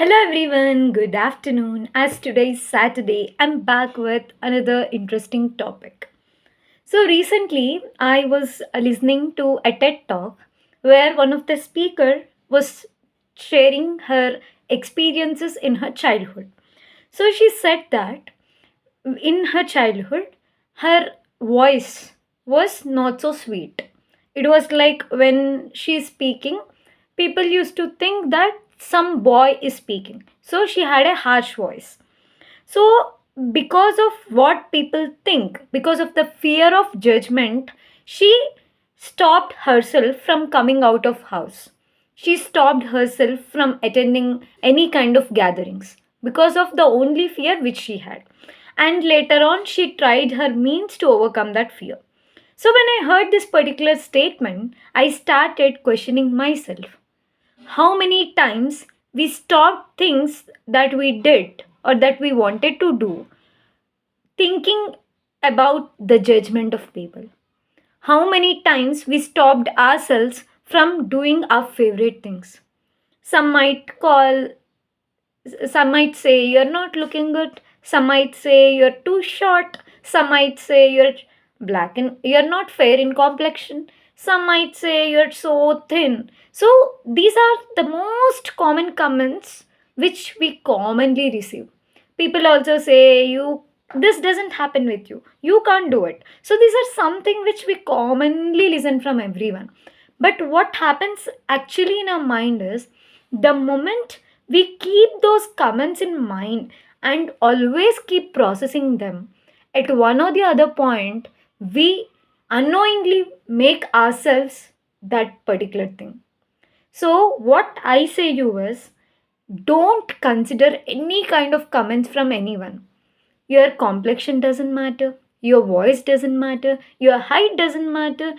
Hello everyone, good afternoon. As today is Saturday, I'm back with another interesting topic. So recently, I was listening to a TED talk where one of the speaker was sharing her experiences in her childhood. So she said that in her childhood, her voice was not so sweet. It was like when she's speaking, people used to think that some boy is speaking. So she had a harsh voice. So, because of what people think, because of the fear of judgment, she stopped herself from coming out of house. She stopped herself from attending any kind of gatherings because of the only fear which she had. And later on, she tried her means to overcome that fear. So, when I heard this particular statement, I started questioning myself how many times we stopped things that we did or that we wanted to do thinking about the judgment of people. How many times we stopped ourselves from doing our favorite things. Some might call, some might say you're not looking good, some might say you're too short, some might say you're black and you're not fair in complexion, some might say you're so thin. So these are the most common comments which we commonly receive. People also say you, this doesn't happen with you, you can't do it. So these are something which we commonly listen from everyone. But what happens actually in our mind is the moment we keep those comments in mind and always keep processing them, at one or the other point, we unknowingly make ourselves that particular thing. So, what I say you is don't consider any kind of comments from anyone. Your complexion doesn't matter, your voice doesn't matter, your height doesn't matter,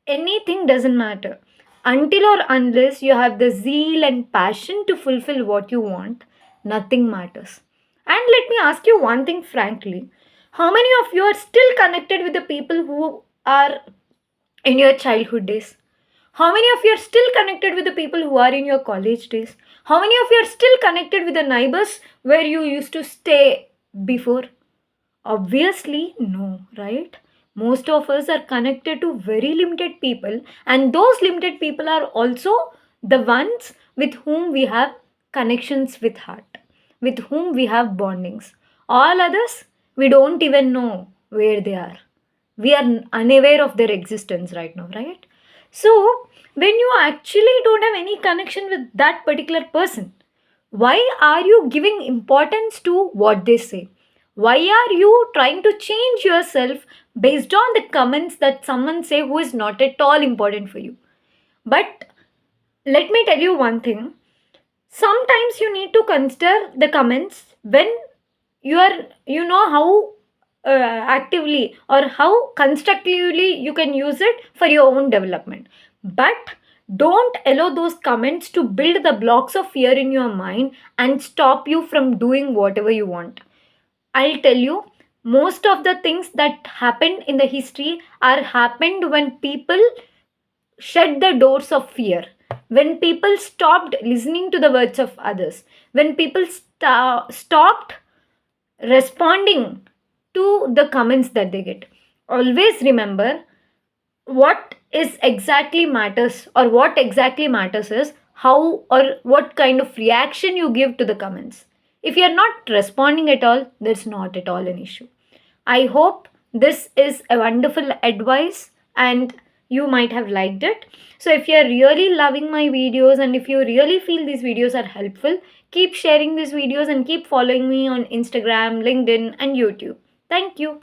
anything doesn't matter. Until or unless you have the zeal and passion to fulfill what you want, nothing matters. And let me ask you one thing frankly, how many of you are still connected with the people who are in your childhood days? How many of you are still connected with the people who are in your college days? How many of you are still connected with the neighbors where you used to stay before? Obviously, no, right? Most of us are connected to very limited people, and those limited people are also the ones with whom we have connections with heart, with whom we have bondings. All others, we don't even know where they are. We are unaware of their existence right now, right? So, when you actually don't have any connection with that particular person, why are you giving importance to what they say? Why are you trying to change yourself based on the comments that someone say who is not at all important for you? But let me tell you one thing. Sometimes you need to consider the comments when you are, you know how actively or how constructively you can use it for your own development. But don't allow those comments to build the blocks of fear in your mind and stop you from doing whatever you want. I'll tell you, most of the things that happened in the history are happened when people shut the doors of fear, when people stopped listening to the words of others, when people stopped responding to the comments that they get. Always remember what is exactly matters, or what exactly matters is how or what kind of reaction you give to the comments. If you are not responding at all, there's not at all an issue. I hope this is a wonderful advice and you might have liked it. So if you are really loving my videos and if you really feel these videos are helpful, keep sharing these videos and keep following me on Instagram, LinkedIn and YouTube. Thank you.